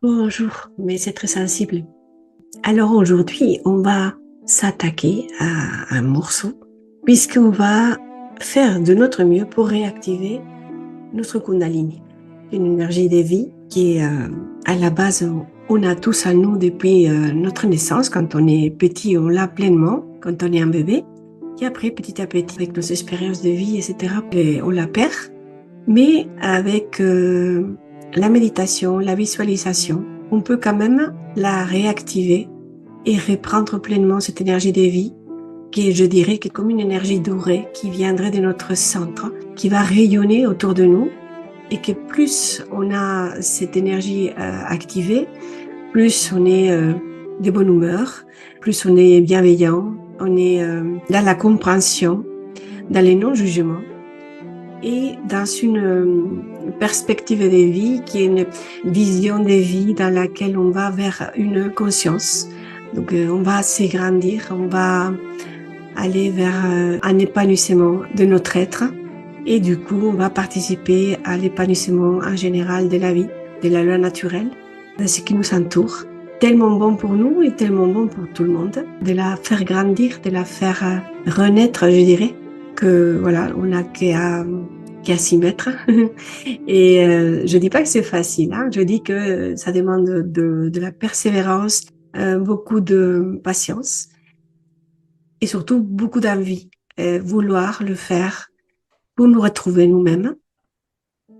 Bonjour, mais c'est très sensible. Alors aujourd'hui, on va s'attaquer à un morceau, puisqu'on va faire de notre mieux pour réactiver notre Kundalini, une énergie de vie qui est à la base, on a tous à nous depuis notre naissance. Quand on est petit, on l'a pleinement, quand on est un bébé. Et après, petit à petit, avec nos expériences de vie, etc., on la perd. Mais avec la méditation, la visualisation, on peut quand même la réactiver et reprendre pleinement cette énergie de vie qui est, je dirais, qui est comme une énergie dorée qui viendrait de notre centre, qui va rayonner autour de nous et que plus on a cette énergie activée, plus on est de bonne humeur, plus on est bienveillant, on est dans la compréhension, dans les non-jugements et dans une perspective de vie qui est une vision de vie dans laquelle on va vers une conscience. Donc on va s'agrandir, on va aller vers un épanouissement de notre être et du coup on va participer à l'épanouissement en général de la vie, de la loi naturelle, de ce qui nous entoure. Tellement bon pour nous et tellement bon pour tout le monde, de la faire grandir, de la faire renaître, je dirais, que voilà, on n'a qu'à s'y mettre. Et je dis pas que c'est facile, hein. Je dis que ça demande de la persévérance, beaucoup de patience et surtout beaucoup d'envie, vouloir le faire pour nous retrouver nous-mêmes,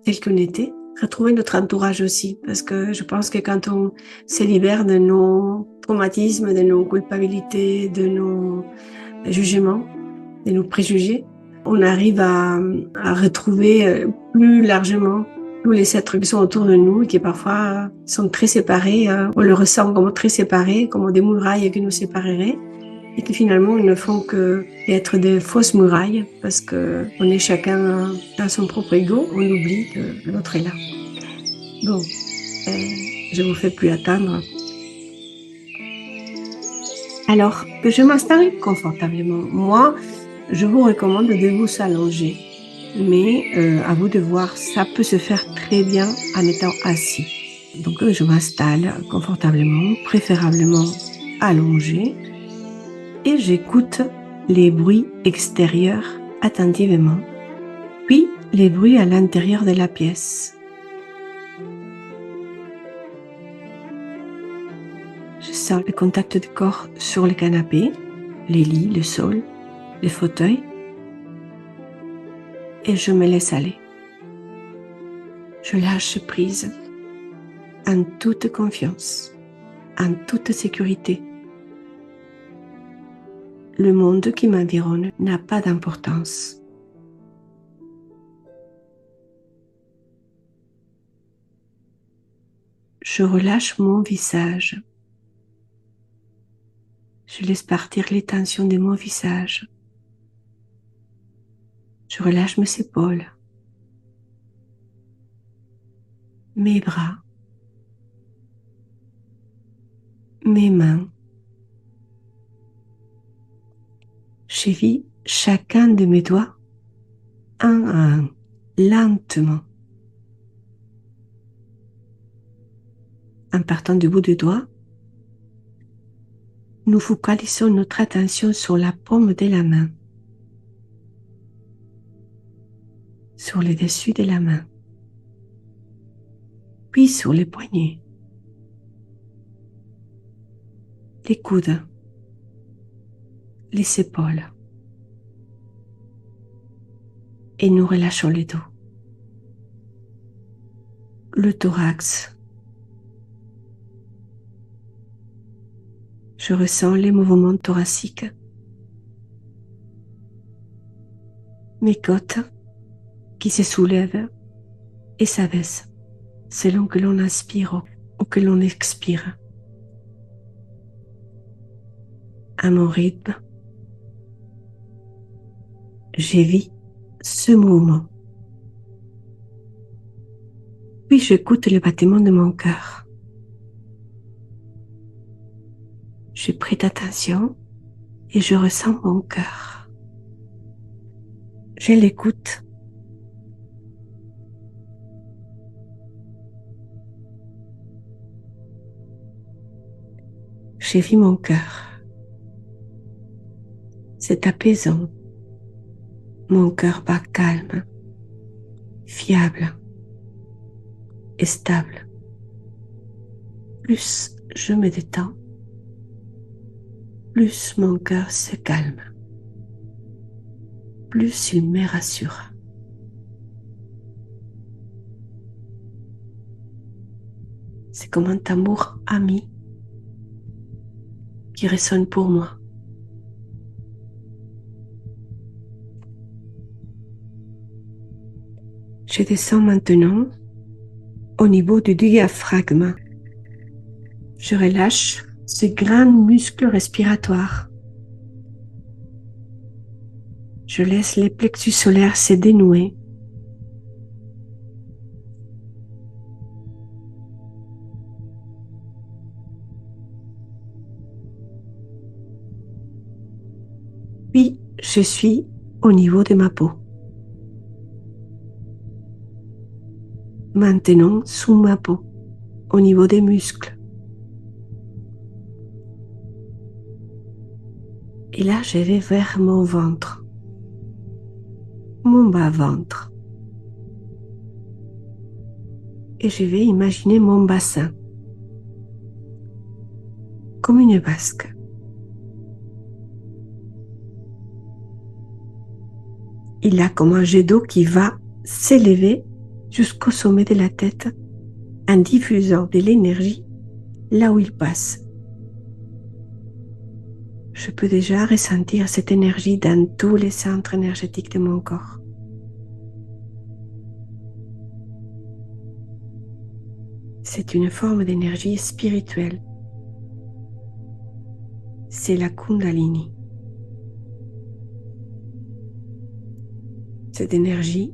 tels qu'on était, retrouver notre entourage aussi, parce que je pense que quand on se libère de nos traumatismes, de nos culpabilités, de nos jugements, de nos préjugés, on arrive à retrouver plus largement tous les êtres qui sont autour de nous et qui parfois sont très séparés. On le ressent comme très séparés, comme des murailles qui nous sépareraient et qui finalement ne font que être des fausses murailles parce que on est chacun dans son propre ego, on oublie que l'autre est là. Bon, je vous fais plus attendre. Alors que je m'installe confortablement. Moi, je vous recommande de vous allonger, mais à vous de voir, ça peut se faire très bien en étant assis. Donc je m'installe confortablement, préférablement allongé, et j'écoute les bruits extérieurs attentivement, puis les bruits à l'intérieur de la pièce. Je sens le contact du corps sur le canapé, les lits, le sol, les fauteuils, et je me laisse aller. Je lâche prise en toute confiance, en toute sécurité. Le monde qui m'environne n'a pas d'importance. Je relâche mon visage. Je laisse partir les tensions de mon visage. Je relâche mes épaules, mes bras, mes mains. Je vis chacun de mes doigts un à un, lentement. En partant du bout du doigt, nous focalisons notre attention sur la paume de la main, sur le dessus de la main, puis sur les poignets, les coudes, les épaules. Et nous relâchons les dos, le thorax. Je ressens les mouvements thoraciques, mes côtes qui se soulèvent et s'abaissent selon que l'on inspire ou que l'on expire. À mon rythme, je vis ce mouvement. Puis j'écoute le battement de mon cœur. Je prête attention et je ressens mon cœur. Je l'écoute. J'ai vu mon cœur. C'est apaisant. Mon cœur bat calme, fiable et stable. Plus je me détends, plus mon cœur se calme, plus il me rassure. C'est comme un tambour ami qui résonne pour moi. Je descends maintenant au niveau du diaphragme. Je relâche ce grand muscle respiratoire. Je laisse les plexus solaires se dénouer. Puis, je suis au niveau de ma peau. Maintenant, sous ma peau, au niveau des muscles. Et là, je vais vers mon ventre, mon bas-ventre. Et je vais imaginer mon bassin comme une vasque. Il a comme un jet d'eau qui va s'élever jusqu'au sommet de la tête en diffusant de l'énergie là où il passe. Je peux déjà ressentir cette énergie dans tous les centres énergétiques de mon corps. C'est une forme d'énergie spirituelle. C'est la Kundalini. Cette énergie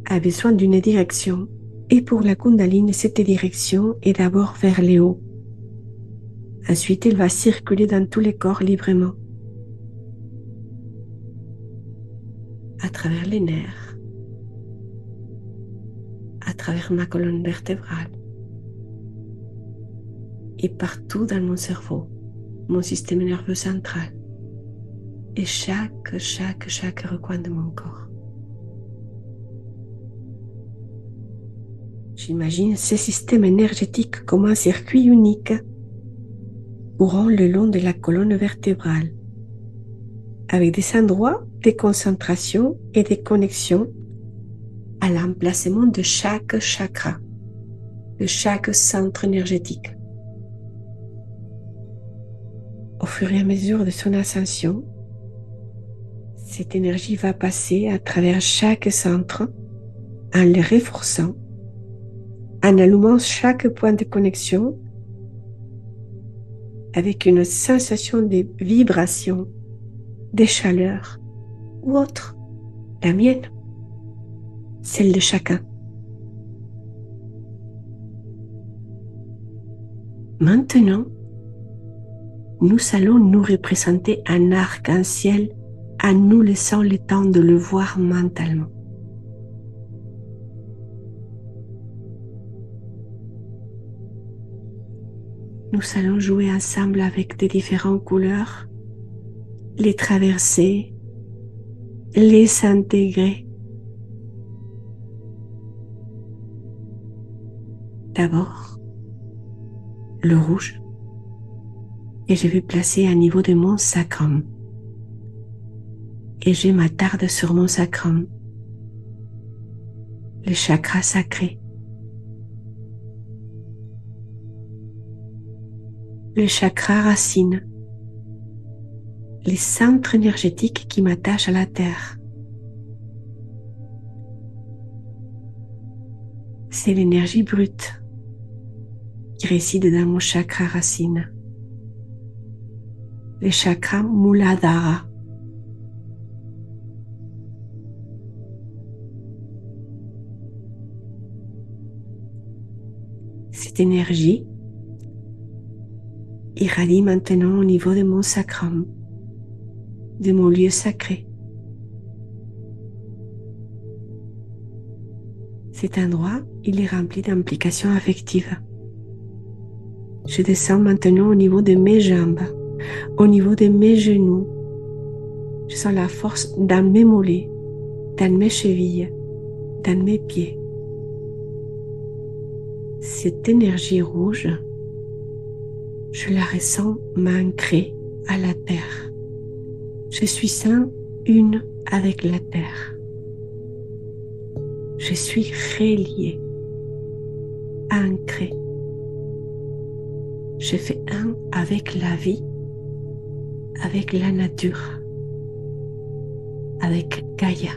a besoin d'une direction. Et pour la Kundalini, cette direction est d'abord vers le haut. Ensuite, elle va circuler dans tous les corps librement. À travers les nerfs, à travers ma colonne vertébrale et partout dans mon cerveau, mon système nerveux central et chaque recoin de mon corps. J'imagine ce système énergétique comme un circuit unique courant le long de la colonne vertébrale, avec des endroits de concentration et de connexion à l'emplacement de chaque chakra, de chaque centre énergétique. Au fur et à mesure de son ascension, cette énergie va passer à travers chaque centre en les renforçant, en allumant chaque point de connexion avec une sensation de vibration, de chaleur ou autre, la mienne, celle de chacun. Maintenant, nous allons nous représenter un arc-en-ciel en nous laissant le temps de le voir mentalement. Nous allons jouer ensemble avec des différentes couleurs, les traverser, les intégrer. D'abord, le rouge, et je vais placer à niveau de mon sacrum. Et je m'attarde sur mon sacrum, le chakra sacré, le chakra racine, les centres énergétiques qui m'attachent à la terre. C'est l'énergie brute qui réside dans mon chakra racine, le chakra Muladhara. Cette énergie irradie maintenant au niveau de mon sacrum, de mon lieu sacré. Cet endroit, il est rempli d'implications affectives. Je descends maintenant au niveau de mes jambes, au niveau de mes genoux. Je sens la force dans mes mollets, dans mes chevilles, dans mes pieds. Cette énergie rouge, je la ressens m'ancrer à la terre. Je suis une avec la terre. Je suis reliée, ancrée. Je fais un avec la vie, avec la nature, avec Gaïa.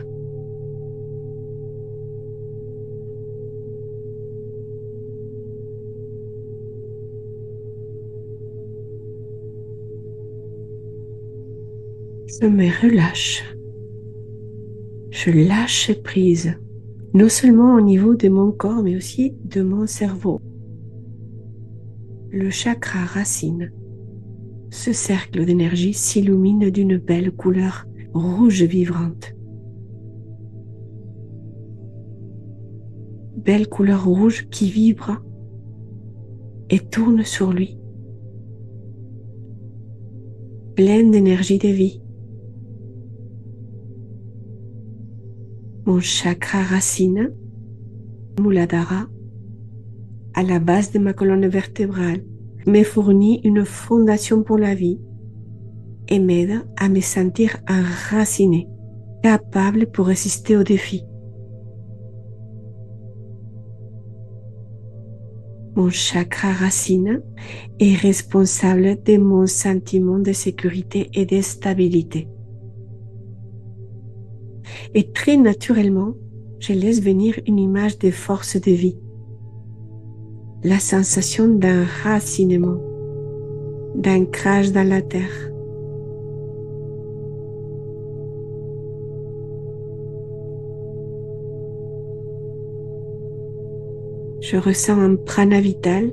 Je me relâche. Je lâche prise, non seulement au niveau de mon corps, mais aussi de mon cerveau. Le chakra racine, ce cercle d'énergie s'illumine d'une belle couleur rouge vibrante. Belle couleur rouge qui vibre et tourne sur lui, pleine d'énergie de vie. Mon chakra racine, Muladhara, à la base de ma colonne vertébrale, me fournit une fondation pour la vie et m'aide à me sentir enracinée, capable pour résister aux défis. Mon chakra racine est responsable de mon sentiment de sécurité et de stabilité. Et très naturellement, je laisse venir une image de force de vie. La sensation d'enracinement, d'ancrage dans la terre. Je ressens un prana vital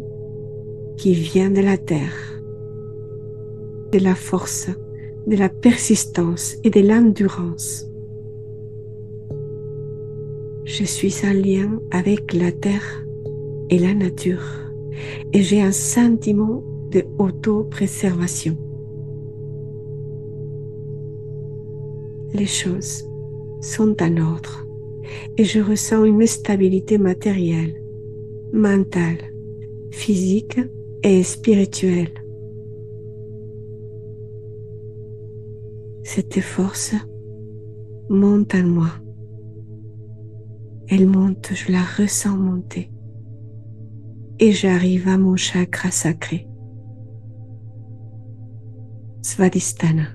qui vient de la terre, de la force, de la persistance et de l'endurance. Je suis en lien avec la terre et la nature et j'ai un sentiment de auto-préservation. Les choses sont en ordre et je ressens une stabilité matérielle, mentale, physique et spirituelle. Cette force monte en moi. Elle monte, je la ressens monter. Et j'arrive à mon chakra sacré. Svadhisthana.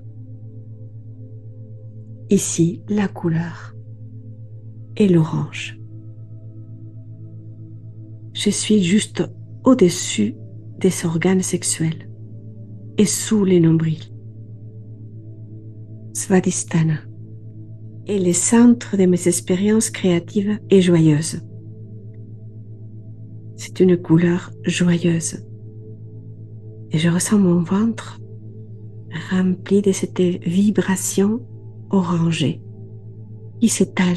Ici, la couleur est l'orange. Je suis juste au-dessus des organes sexuels et sous les nombrils. Svadhisthana est le centre de mes expériences créatives et joyeuses. C'est une couleur joyeuse et je ressens mon ventre rempli de cette vibration orangée qui s'étale,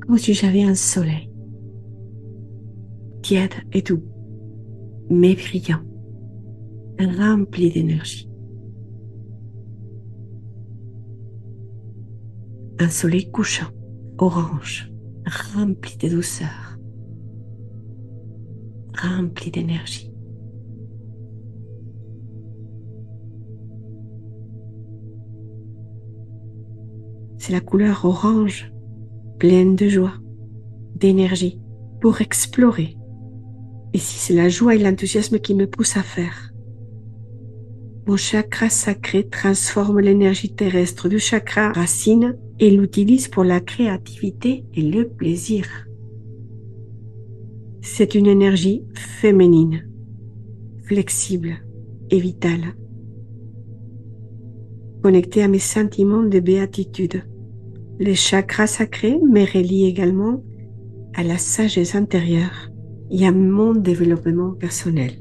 comme si j'avais un soleil tiède et doux, mais brillant, rempli d'énergie. Un soleil couchant, orange, rempli de douceur, rempli d'énergie. C'est la couleur orange, pleine de joie, d'énergie, pour explorer. Ici, c'est la joie et l'enthousiasme qui me poussent à faire. Mon chakra sacré transforme l'énergie terrestre du chakra racine et l'utilise pour la créativité et le plaisir. C'est une énergie féminine, flexible et vitale, connectée à mes sentiments de béatitude. Le chakra sacré me relie également à la sagesse intérieure et à mon développement personnel.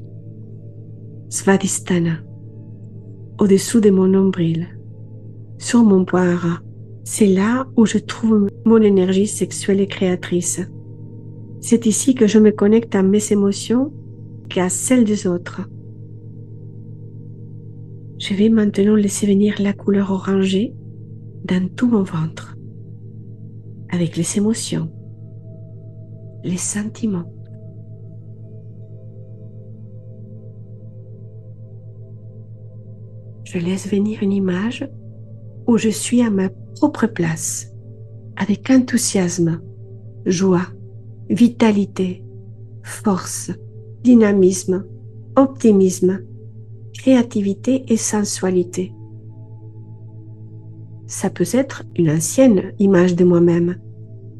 Svadhisthana, au-dessous de mon nombril, sur mon point ras, c'est là où je trouve mon énergie sexuelle et créatrice. C'est ici que je me connecte à mes émotions qu'à celle des autres. Je vais maintenant laisser venir la couleur orangée dans tout mon ventre, avec les émotions, les sentiments. Je laisse venir une image où je suis à ma propre place, avec enthousiasme, joie, vitalité, force, dynamisme, optimisme, créativité et sensualité. Ça peut être une ancienne image de moi-même.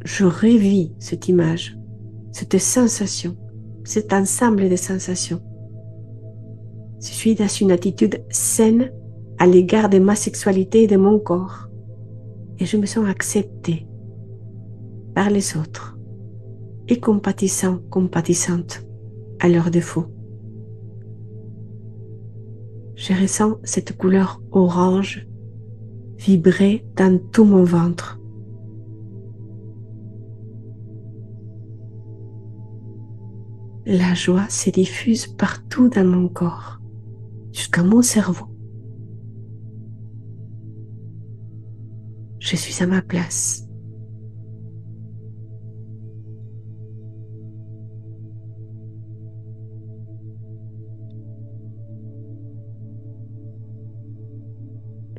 Je revis cette image, cette sensation, cet ensemble de sensations. Je suis dans une attitude saine à l'égard de ma sexualité et de mon corps. Et je me sens acceptée par les autres et compatissante à leur défaut. Je ressens cette couleur orange vibrer dans tout mon ventre. La joie se diffuse partout dans mon corps, jusqu'à mon cerveau. Je suis à ma place.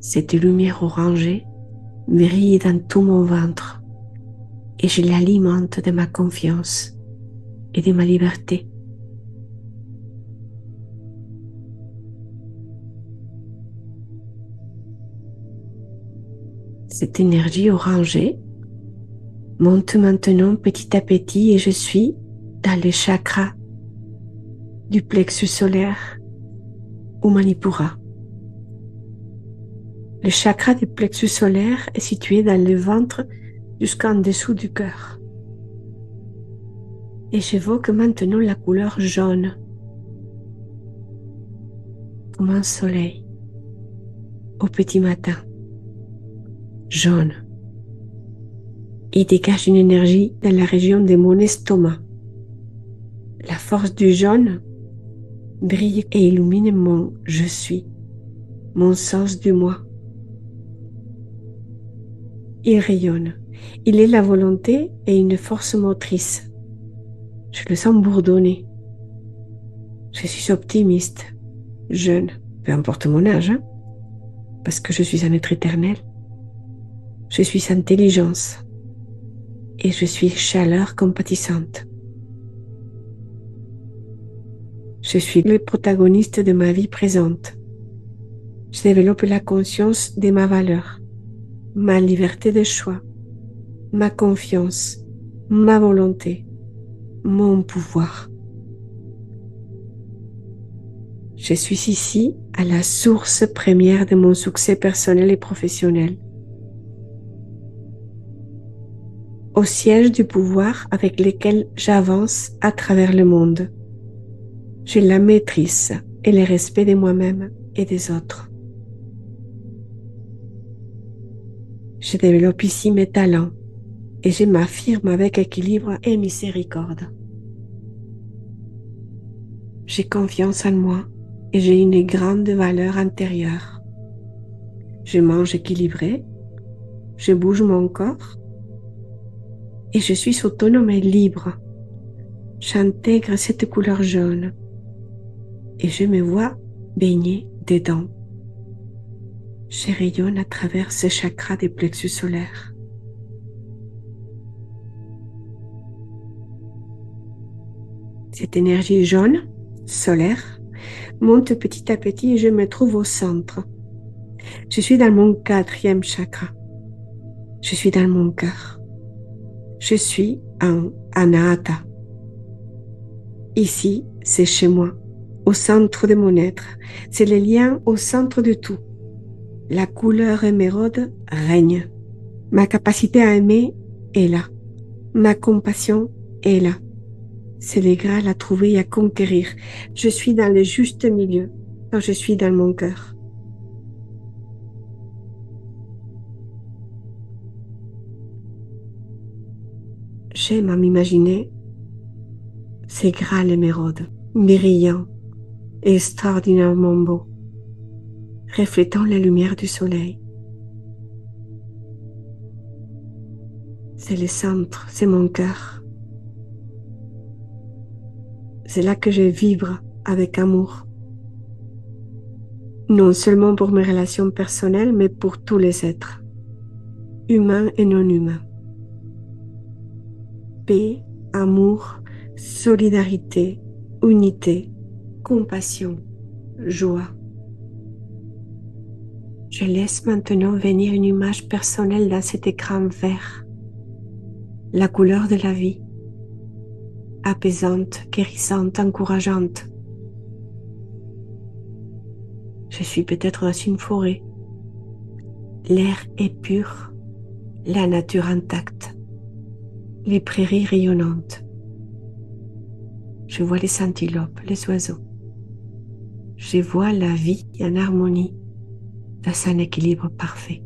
Cette lumière orangée brille dans tout mon ventre et je l'alimente de ma confiance et de ma liberté. Cette énergie orangée monte maintenant petit à petit et je suis dans le chakra du plexus solaire ou Manipura. Le chakra du plexus solaire est situé dans le ventre jusqu'en dessous du cœur. Et j'évoque maintenant la couleur jaune, comme un soleil, au petit matin. Jaune. Il dégage une énergie dans la région de mon estomac. La force du jaune brille et illumine mon je suis, mon sens du moi. Il rayonne. Il est la volonté et une force motrice. Je le sens bourdonner. Je suis optimiste, jeune, peu importe mon âge, hein, parce que je suis un être éternel. Je suis intelligence et je suis chaleur compatissante. Je suis le protagoniste de ma vie présente. Je développe la conscience de ma valeur, ma liberté de choix, ma confiance, ma volonté, mon pouvoir. Je suis ici à la source première de mon succès personnel et professionnel, au siège du pouvoir avec lequel j'avance à travers le monde. J'ai la maîtrise et le respect de moi-même et des autres. Je développe ici mes talents et je m'affirme avec équilibre et miséricorde. J'ai confiance en moi et j'ai une grande valeur intérieure. Je mange équilibré, je bouge mon corps et je suis autonome et libre. J'intègre cette couleur jaune et je me vois baigner dedans. Je rayonne à travers ce chakra des plexus solaires. Cette énergie jaune, solaire, monte petit à petit et je me trouve au centre. Je suis dans mon 4e chakra. Je suis dans mon cœur. Je suis en Anahata. Ici, c'est chez moi, au centre de mon être. C'est le lien au centre de tout. La couleur émeraude règne. Ma capacité à aimer est là. Ma compassion est là. C'est le Graal à trouver et à conquérir. Je suis dans le juste milieu quand je suis dans mon cœur. J'aime à m'imaginer C'est gras l'émeraude, brillant et extraordinairement beau, reflétant la lumière du soleil. C'est le centre, c'est mon cœur. C'est là que je vibre avec amour. Non seulement pour mes relations personnelles, mais pour tous les êtres, humains et non humains. Paix, amour, solidarité, unité, compassion, joie. Je laisse maintenant venir une image personnelle dans cet écran vert, la couleur de la vie, apaisante, guérissante, encourageante. Je suis peut-être dans une forêt. L'air est pur, la nature intacte, les prairies rayonnantes. Je vois les antilopes, les oiseaux. Je vois la vie en harmonie, dans un équilibre parfait.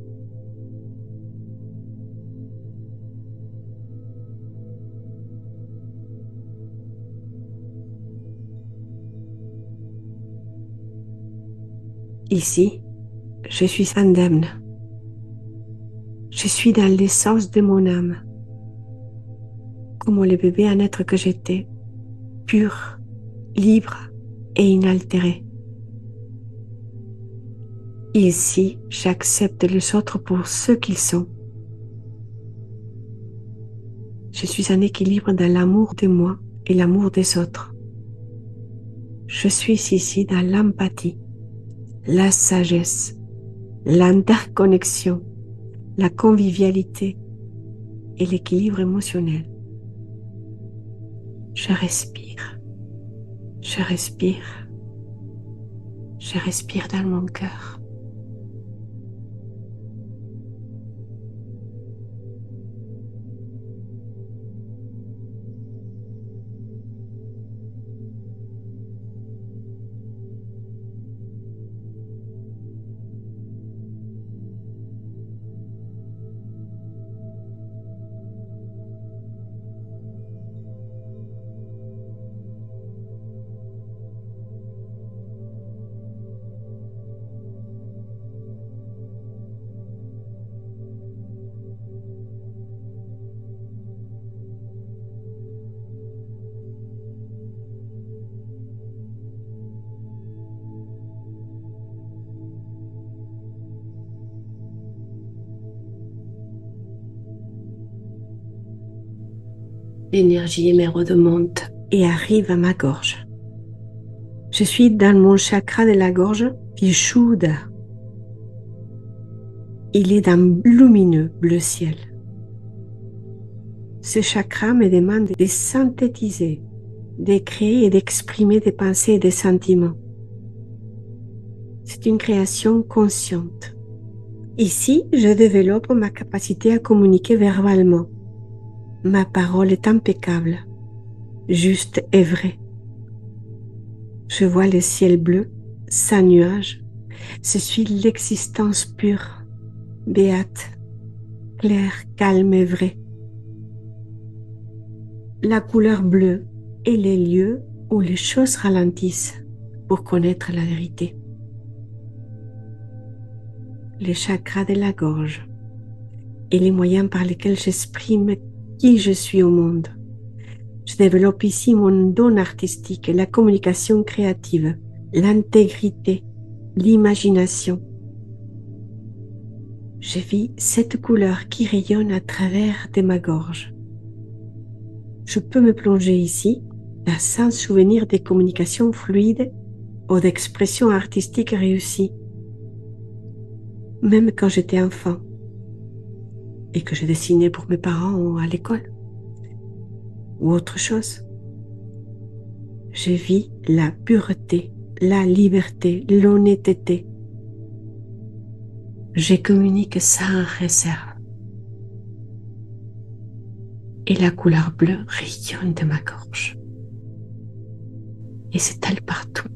Ici, je suis indemne. Je suis dans l'essence de mon âme, comme le bébé en être que j'étais, pur, libre et inaltéré. Ici, j'accepte les autres pour ce qu'ils sont. Je suis en équilibre dans l'amour de moi et l'amour des autres. Je suis ici dans l'empathie, la sagesse, l'interconnexion, la convivialité et l'équilibre émotionnel. Je respire, je respire, je respire dans mon cœur. L'énergie émeraude monte et arrive à ma gorge. Je suis dans mon chakra de la gorge, Vishuddha. Il est d'un lumineux bleu ciel. Ce chakra me demande de synthétiser, de créer et d'exprimer des pensées et des sentiments. C'est une création consciente. Ici, je développe ma capacité à communiquer verbalement. Ma parole est impeccable, juste et vraie. Je vois le ciel bleu, sans nuages. Je suis l'existence pure, béate, claire, calme et vraie. La couleur bleue est les lieux où les choses ralentissent pour connaître la vérité. Les chakras de la gorge et les moyens par lesquels j'exprime qui je suis au monde. Je développe ici mon don artistique, la communication créative, l'intégrité, l'imagination. Je vis cette couleur qui rayonne à travers de ma gorge. Je peux me plonger ici, là sans souvenir des communications fluides ou d'expressions artistiques réussies. Même quand j'étais enfant et que je dessinais pour mes parents ou à l'école ou autre chose. Je vis la pureté, la liberté, l'honnêteté. Je communique sans réserve. Et la couleur bleue rayonne de ma gorge et s'étale partout.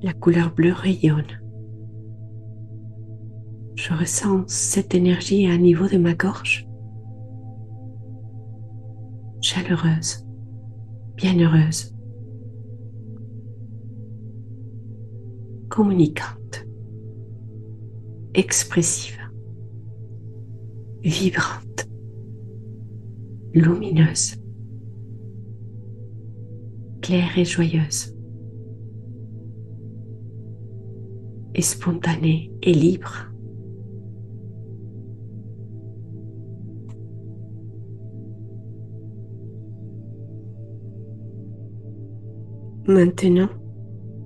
La couleur bleue rayonne. Je Je ressens cette énergie à un niveau de ma gorge, chaleureuse, bienheureuse, communicante, expressive, vibrante, lumineuse, claire et joyeuse, et spontanée et libre. Maintenant,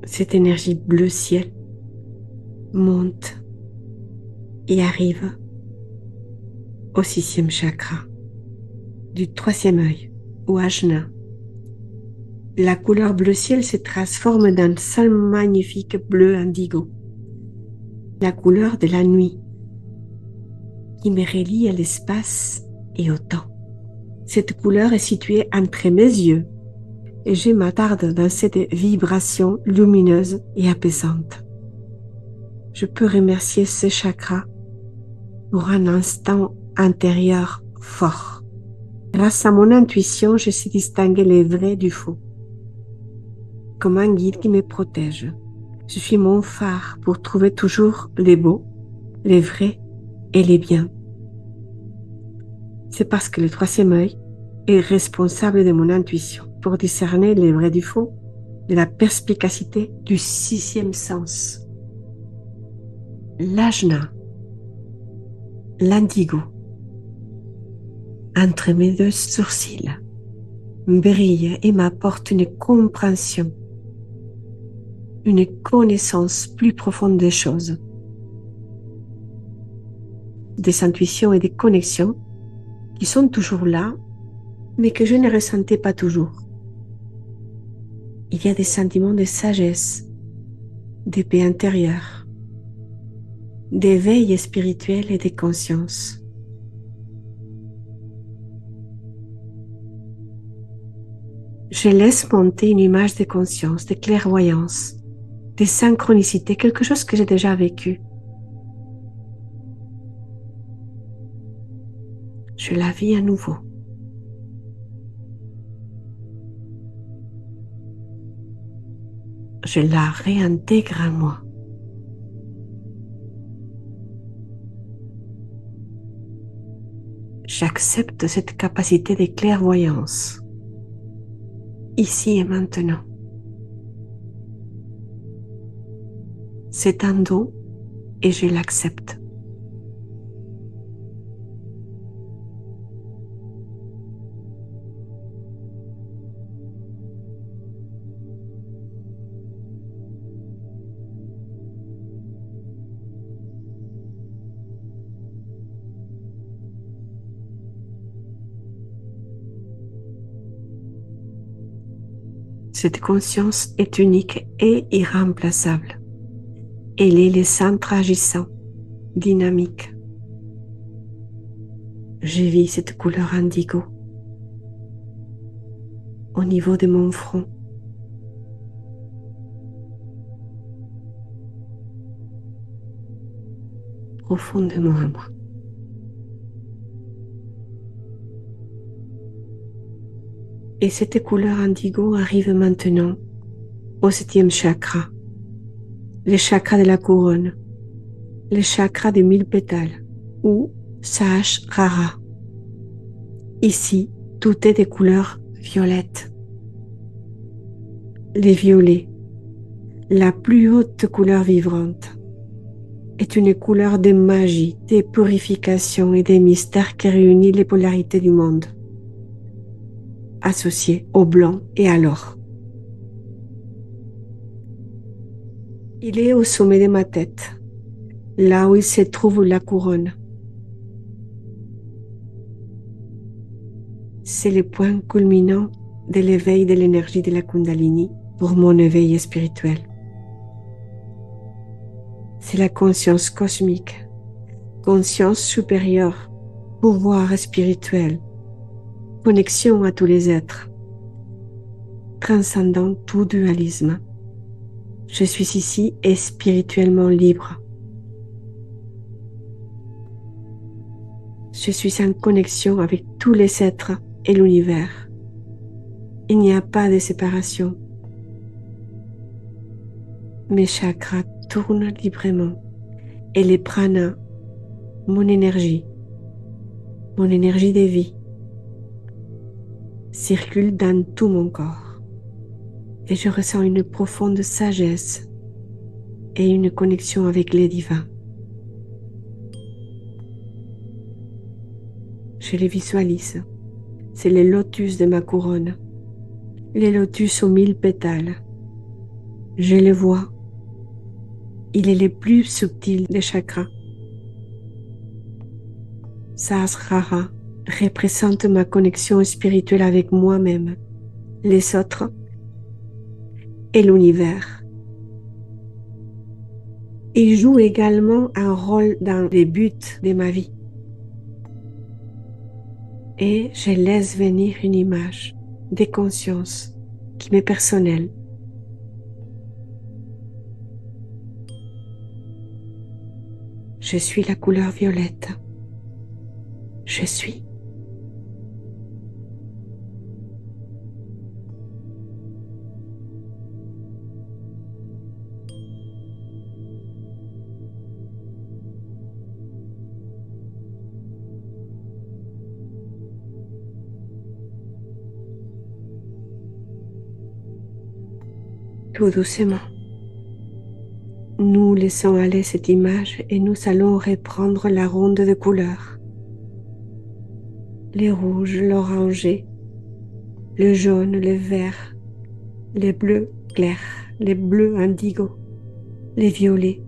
cette énergie bleu ciel monte et arrive au 6e chakra du 3e œil, ou Ajna. La couleur bleu ciel se transforme dans un magnifique bleu indigo, la couleur de la nuit, qui me relie à l'espace et au temps. Cette couleur est située entre mes yeux et je m'attarde dans cette vibration lumineuse et apaisante. Je peux remercier ce chakra pour un instant intérieur fort. Grâce à mon intuition, je sais distinguer le vrai du faux, comme un guide qui me protège. Je suis mon phare pour trouver toujours les beaux, les vrais et les biens. C'est parce que le 3e œil est responsable de mon intuition pour discerner le vrai du faux, de la perspicacité du 6e sens. L'ajna, l'indigo, entre mes 2 sourcils, brille et m'apporte une compréhension, une connaissance plus profonde des choses, des intuitions et des connexions qui sont toujours là, mais que je ne ressentais pas toujours. Il y a des sentiments de sagesse, de paix intérieure, d'éveil spirituel et de conscience. Je laisse monter une image de conscience, de clairvoyance, de synchronicité, quelque chose que j'ai déjà vécu. Je la vis à nouveau. Je la réintègre en moi. J'accepte cette capacité de clairvoyance, ici et maintenant. C'est un don et je l'accepte. Cette conscience est unique et irremplaçable. Elle est le centre agissant, dynamique. Je vis cette couleur indigo au niveau de mon front. Profondément à moi. Et cette couleur indigo arrive maintenant au 7e chakra, le chakra de la couronne, le chakra des 1000 pétales, ou Sahasrara. Ici, tout est de couleur violette. Les violets, la plus haute couleur vivante, est une couleur de magie, de purification et de mystère qui réunit les polarités du monde, associées au blanc et à l'or. Il est au sommet de ma tête, là où il se trouve la couronne. C'est le point culminant de l'éveil de l'énergie de la Kundalini pour mon éveil spirituel. C'est la conscience cosmique, conscience supérieure, pouvoir spirituel, connexion à tous les êtres, transcendant tout dualisme. Je suis ici et spirituellement libre. Je suis en connexion avec tous les êtres et l'univers. Il n'y a pas de séparation. Mes chakras tournent librement et les pranas, mon énergie de vie, circule dans tout mon corps et je ressens une profonde sagesse et une connexion avec les divins. Je les visualise. C'est les lotus de ma couronne, les lotus aux 1000 pétales. Je les vois. Il est le plus subtil des chakras. Sahasrara représente ma connexion spirituelle avec moi-même, les autres et l'univers. Il joue également un rôle dans les buts de ma vie. Et je laisse venir une image de conscience qui m'est personnelle. Je suis la couleur violette. Je suis. Tout doucement, nous laissons aller cette image et nous allons reprendre la ronde de couleurs. Les rouges, l'orangé, le jaune, le vert, les bleus clairs, les bleus indigo, les violets.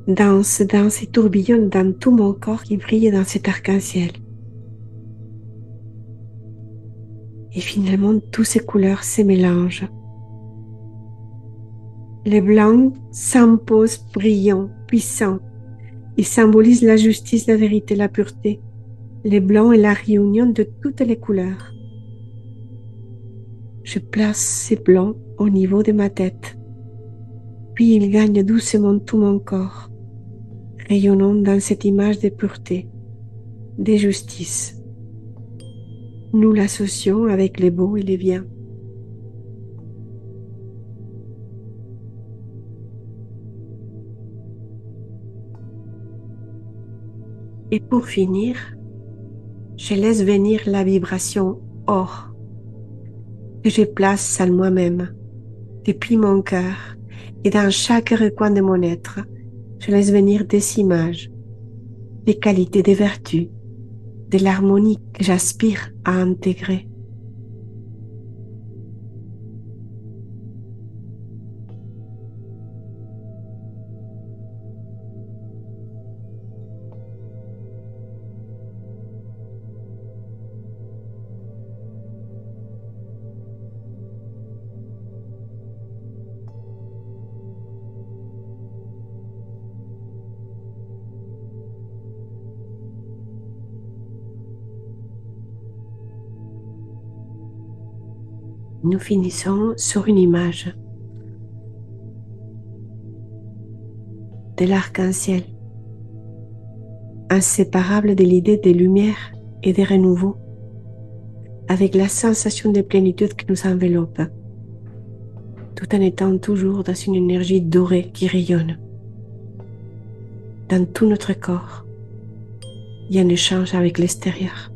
Danse et tourbillonne dans tout mon corps qui brille dans cet arc-en-ciel. Et finalement, toutes ces couleurs se mélangent. Les blancs s'imposent brillants, puissants. Ils symbolisent la justice, la vérité, la pureté. Les blancs et la réunion de toutes les couleurs. Je place ces blancs au niveau de ma tête. Puis ils gagnent doucement tout mon corps, rayonnant dans cette image de pureté, de justice. Nous l'associons avec les beaux et les biens. Et pour finir, je laisse venir la vibration or que je place en moi-même, depuis mon cœur et dans chaque recoin de mon être. Je laisse venir des images, des qualités, des vertus, de l'harmonie que j'aspire à intégrer. Nous finissons sur une image de l'arc-en-ciel, inséparable de l'idée de lumière et de renouveau, avec la sensation de plénitude qui nous enveloppe, tout en étant toujours dans une énergie dorée qui rayonne. Dans tout notre corps, il y a un échange avec l'extérieur.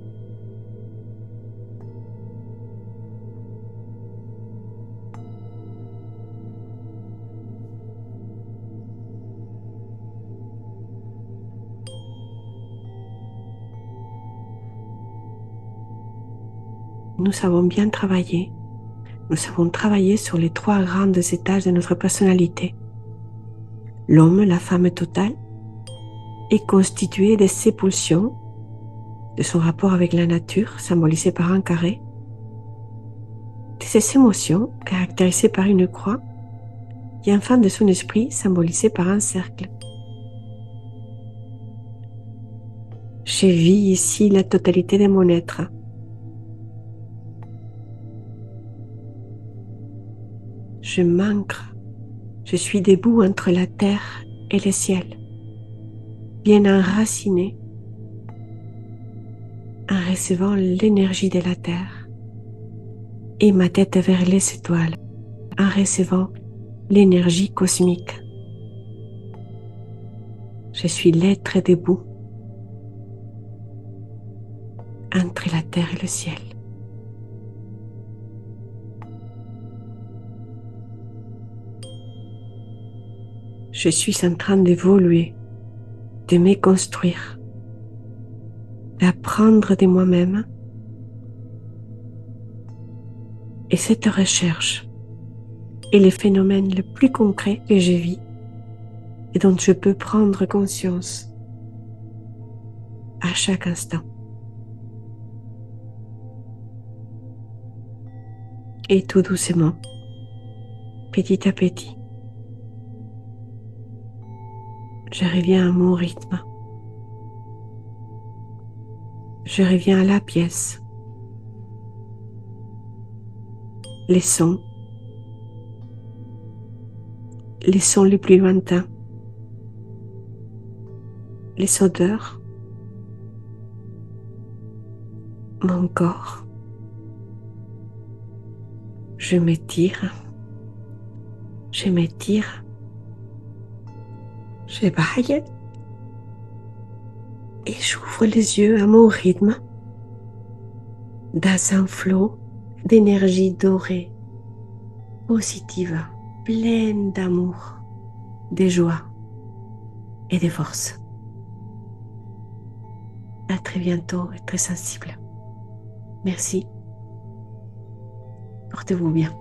Nous avons bien travaillé. Nous avons travaillé sur les 3 grands étages de notre personnalité. L'homme, la femme totale, est constitué de ses pulsions, de son rapport avec la nature, symbolisé par un carré, de ses émotions, caractérisées par une croix, et enfin de son esprit, symbolisé par un cercle. Je vis ici la totalité de mon être. Je m'ancre, je suis debout entre la terre et le ciel. bien enraciné en recevant l'énergie de la terre et ma tête vers les étoiles en recevant l'énergie cosmique. Je suis l'être debout entre la terre et le ciel. Je suis en train d'évoluer, de me construire, d'apprendre de moi-même. Et cette recherche est le phénomène le plus concret que je vis et dont je peux prendre conscience à chaque instant. Et tout doucement, petit à petit, je reviens à mon rythme. Je reviens à la pièce. Les sons les plus lointains, les odeurs, mon corps. Je m'étire, je baille et j'ouvre les yeux à mon rythme dans un flot d'énergie dorée, positive, pleine d'amour, de joie et de force. À très bientôt et très sensible. Merci. Portez-vous bien.